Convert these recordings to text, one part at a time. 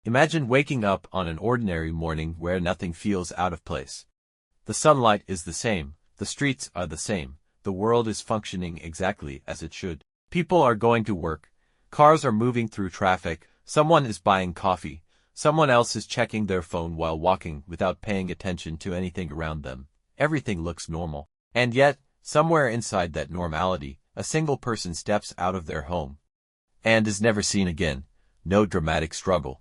Imagine waking up on an ordinary morning where nothing feels out of place. The sunlight is the same, the streets are the same, the world is functioning exactly as it should. People are going to work, cars are moving through traffic, someone is buying coffee, someone else is checking their phone while walking without paying attention to anything around them. Everything looks normal. And yet, somewhere inside that normality, a single person steps out of their home and is never seen again. No dramatic struggle.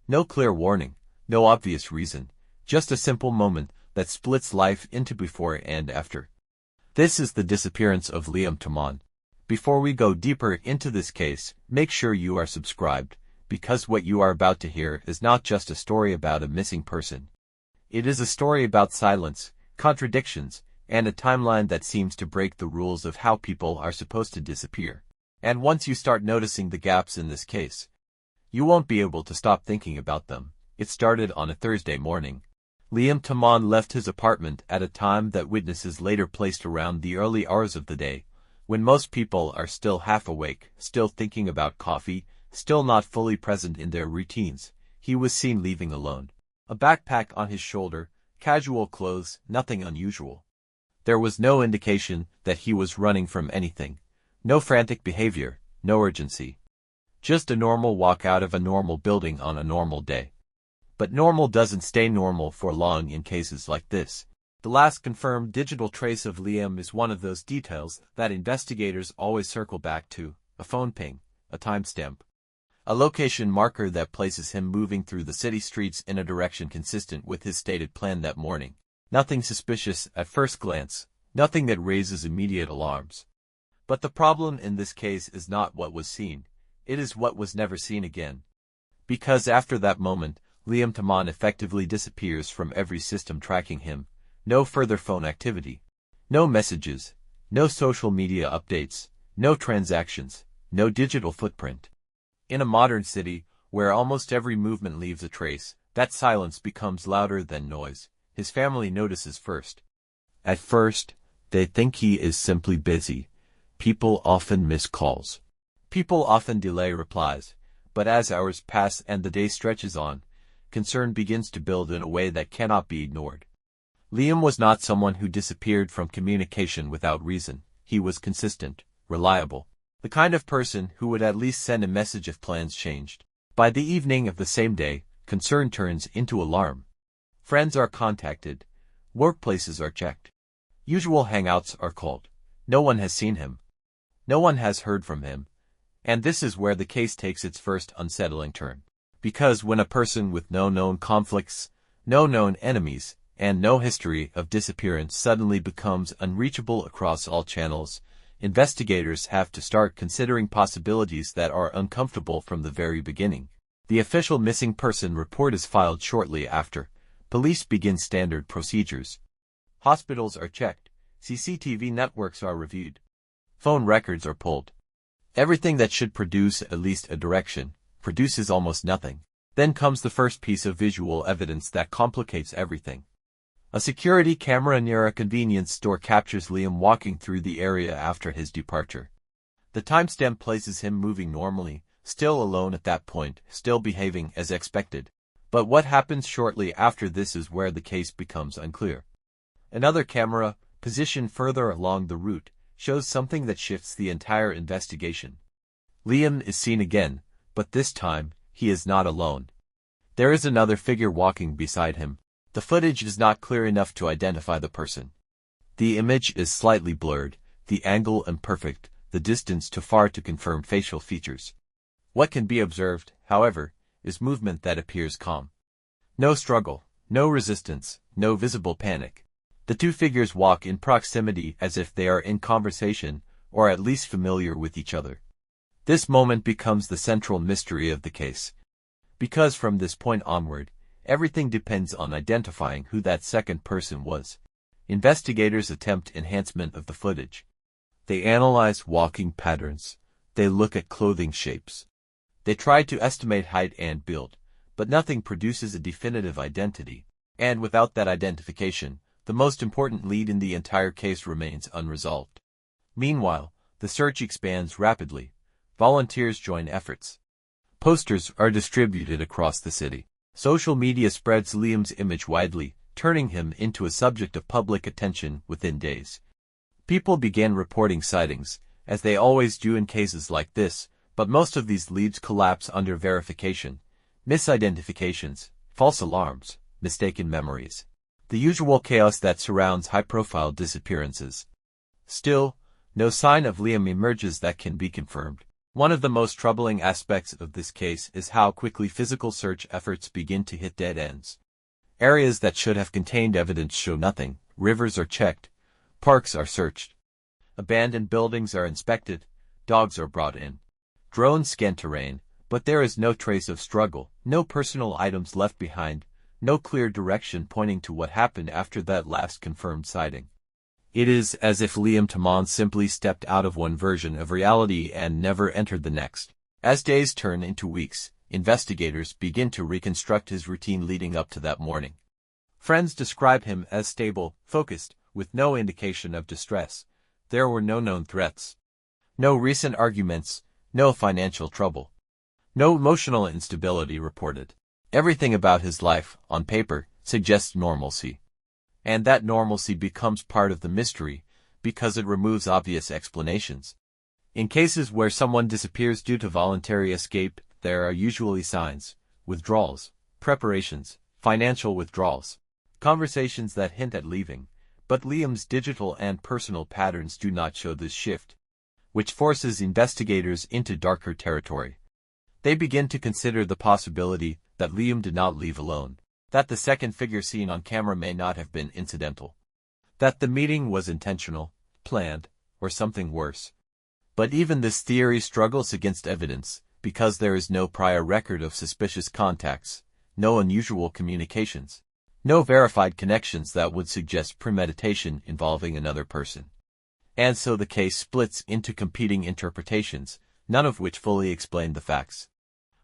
No clear warning, no obvious reason, just a simple moment that splits life into before and after. This is the disappearance of Liam Toman. Before we go deeper into this case, make sure you are subscribed, because what you are about to hear is not just a story about a missing person. It is a story about silence, contradictions, and a timeline that seems to break the rules of how people are supposed to disappear. And once you start noticing the gaps in this case, you won't be able to stop thinking about them. It started on a Thursday morning. Liam Toman left his apartment at a time that witnesses later placed around the early hours of the day, when most people are still half awake, still thinking about coffee, still not fully present in their routines. He was seen leaving alone. A backpack on his shoulder, casual clothes, nothing unusual. There was no indication that he was running from anything. No frantic behavior, no urgency. Just a normal walk out of a normal building on a normal day. But normal doesn't stay normal for long in cases like this. The last confirmed digital trace of Liam is one of those details that investigators always circle back to: a phone ping, a timestamp, a location marker that places him moving through the city streets in a direction consistent with his stated plan that morning. Nothing suspicious at first glance, nothing that raises immediate alarms. But the problem in this case is not what was seen. It is what was never seen again. Because after that moment, Liam Toman effectively disappears from every system tracking him. No further phone activity. No messages. No social media updates. No transactions. No digital footprint. In a modern city, where almost every movement leaves a trace, that silence becomes louder than noise. His family notices first. At first, they think he is simply busy. People often miss calls. People often delay replies, but as hours pass and the day stretches on, concern begins to build in a way that cannot be ignored. Liam was not someone who disappeared from communication without reason. He was consistent, reliable, the kind of person who would at least send a message if plans changed. By the evening of the same day, concern turns into alarm. Friends are contacted, workplaces are checked, usual hangouts are called. No one has seen him. No one has heard from him. And this is where the case takes its first unsettling turn. Because when a person with no known conflicts, no known enemies, and no history of disappearance suddenly becomes unreachable across all channels, investigators have to start considering possibilities that are uncomfortable from the very beginning. The official missing person report is filed shortly after. Police begin standard procedures. Hospitals are checked. CCTV networks are reviewed. Phone records are pulled. Everything that should produce at least a direction produces almost nothing. Then comes the first piece of visual evidence that complicates everything. A security camera near a convenience store captures Liam walking through the area after his departure. The timestamp places him moving normally, still alone at that point, still behaving as expected. But what happens shortly after this is where the case becomes unclear. Another camera, positioned further along the route, shows something that shifts the entire investigation. Liam is seen again, but this time, he is not alone. There is another figure walking beside him. The footage is not clear enough to identify the person. The image is slightly blurred, the angle imperfect, the distance too far to confirm facial features. What can be observed, however, is movement that appears calm. No struggle, no resistance, no visible panic. The two figures walk in proximity as if they are in conversation, or at least familiar with each other. This moment becomes the central mystery of the case. Because from this point onward, everything depends on identifying who that second person was. Investigators attempt enhancement of the footage. They analyze walking patterns. They look at clothing shapes. They try to estimate height and build, but nothing produces a definitive identity. And without that identification, the most important lead in the entire case remains unresolved. Meanwhile, the search expands rapidly. Volunteers join efforts. Posters are distributed across the city. Social media spreads Liam's image widely, turning him into a subject of public attention within days. People began reporting sightings, as they always do in cases like this, but most of these leads collapse under verification, misidentifications, false alarms, mistaken memories. The usual chaos that surrounds high-profile disappearances. Still, no sign of Liam emerges that can be confirmed. One of the most troubling aspects of this case is how quickly physical search efforts begin to hit dead ends. Areas that should have contained evidence show nothing, rivers are checked, parks are searched, abandoned buildings are inspected, dogs are brought in. Drones scan terrain, but there is no trace of struggle, no personal items left behind, no clear direction pointing to what happened after that last confirmed sighting. It is as if Liam Toman simply stepped out of one version of reality and never entered the next. As days turn into weeks, investigators begin to reconstruct his routine leading up to that morning. Friends describe him as stable, focused, with no indication of distress. There were no known threats. No recent arguments, no financial trouble. No emotional instability reported. Everything about his life, on paper, suggests normalcy. And that normalcy becomes part of the mystery, because it removes obvious explanations. In cases where someone disappears due to voluntary escape, there are usually signs, withdrawals, preparations, financial withdrawals, conversations that hint at leaving, but Liam's digital and personal patterns do not show this shift, which forces investigators into darker territory. They begin to consider the possibility that Liam did not leave alone, that the second figure seen on camera may not have been incidental, that the meeting was intentional, planned, or something worse. But even this theory struggles against evidence, because there is no prior record of suspicious contacts, no unusual communications, no verified connections that would suggest premeditation involving another person. And so the case splits into competing interpretations, none of which fully explain the facts.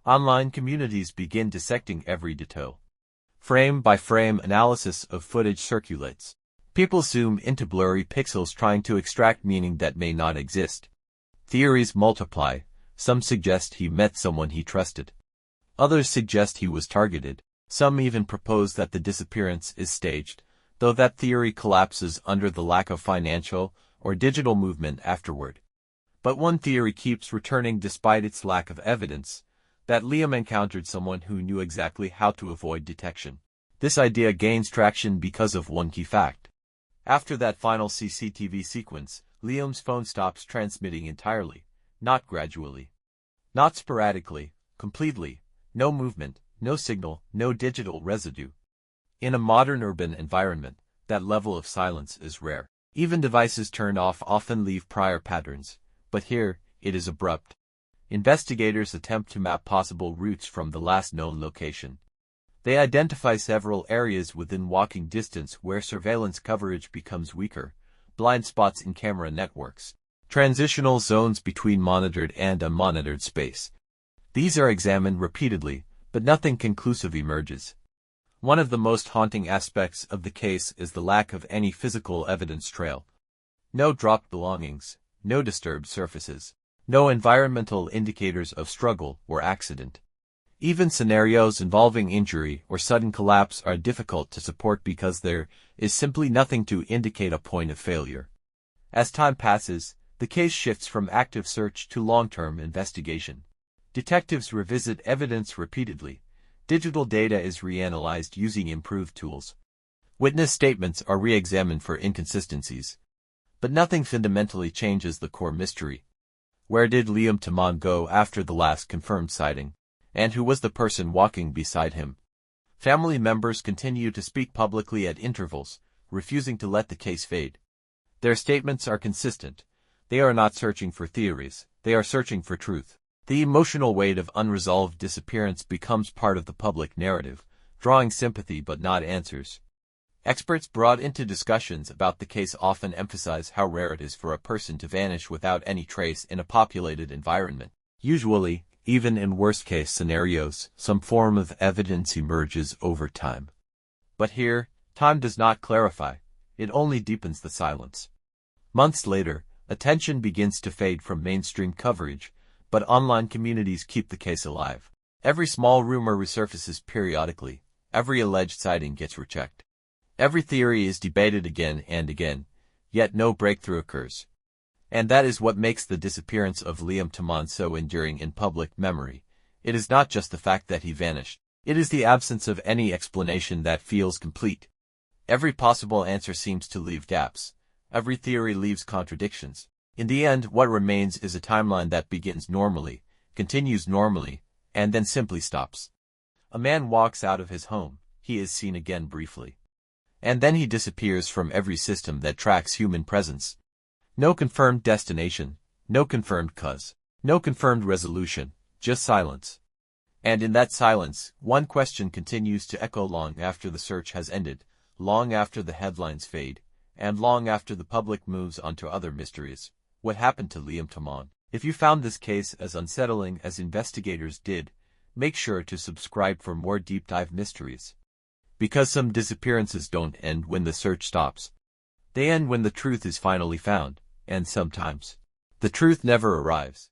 Online communities begin dissecting every detail. Frame-by-frame analysis of footage circulates. People zoom into blurry pixels trying to extract meaning that may not exist. Theories multiply. Some suggest he met someone he trusted. Others suggest he was targeted. Some even propose that the disappearance is staged, though that theory collapses under the lack of financial or digital movement afterward. But one theory keeps returning despite its lack of evidence, that Liam encountered someone who knew exactly how to avoid detection. This idea gains traction because of one key fact. After that final CCTV sequence, Liam's phone stops transmitting entirely, not gradually, not sporadically, completely, no movement, no signal, no digital residue. In a modern urban environment, that level of silence is rare. Even devices turned off often leave prior patterns, but here, it is abrupt. Investigators attempt to map possible routes from the last known location. They identify several areas within walking distance where surveillance coverage becomes weaker, blind spots in camera networks, transitional zones between monitored and unmonitored space. These are examined repeatedly, but nothing conclusive emerges. One of the most haunting aspects of the case is the lack of any physical evidence trail. No dropped belongings, no disturbed surfaces, no environmental indicators of struggle or accident. Even scenarios involving injury or sudden collapse are difficult to support because there is simply nothing to indicate a point of failure. As time passes, the case shifts from active search to long-term investigation. Detectives revisit evidence repeatedly. Digital data is reanalyzed using improved tools. Witness statements are re-examined for inconsistencies. But nothing fundamentally changes the core mystery. Where did Liam Toman go after the last confirmed sighting? And who was the person walking beside him? Family members continue to speak publicly at intervals, refusing to let the case fade. Their statements are consistent. They are not searching for theories, they are searching for truth. The emotional weight of unresolved disappearance becomes part of the public narrative, drawing sympathy but not answers. Experts brought into discussions about the case often emphasize how rare it is for a person to vanish without any trace in a populated environment. Usually, even in worst-case scenarios, some form of evidence emerges over time. But here, time does not clarify, it only deepens the silence. Months later, attention begins to fade from mainstream coverage, but online communities keep the case alive. Every small rumor resurfaces periodically. Every alleged sighting gets rechecked. Every theory is debated again and again, yet no breakthrough occurs. And that is what makes the disappearance of Liam Toman so enduring in public memory. It is not just the fact that he vanished. It is the absence of any explanation that feels complete. Every possible answer seems to leave gaps. Every theory leaves contradictions. In the end, what remains is a timeline that begins normally, continues normally, and then simply stops. A man walks out of his home. He is seen again briefly. And then he disappears from every system that tracks human presence. No confirmed destination, no confirmed cause, no confirmed resolution, just silence. And in that silence, one question continues to echo long after the search has ended, long after the headlines fade, and long after the public moves on to other mysteries. What happened to Liam Toman? If you found this case as unsettling as investigators did, make sure to subscribe for more deep dive mysteries. Because some disappearances don't end when the search stops. They end when the truth is finally found, and sometimes the truth never arrives.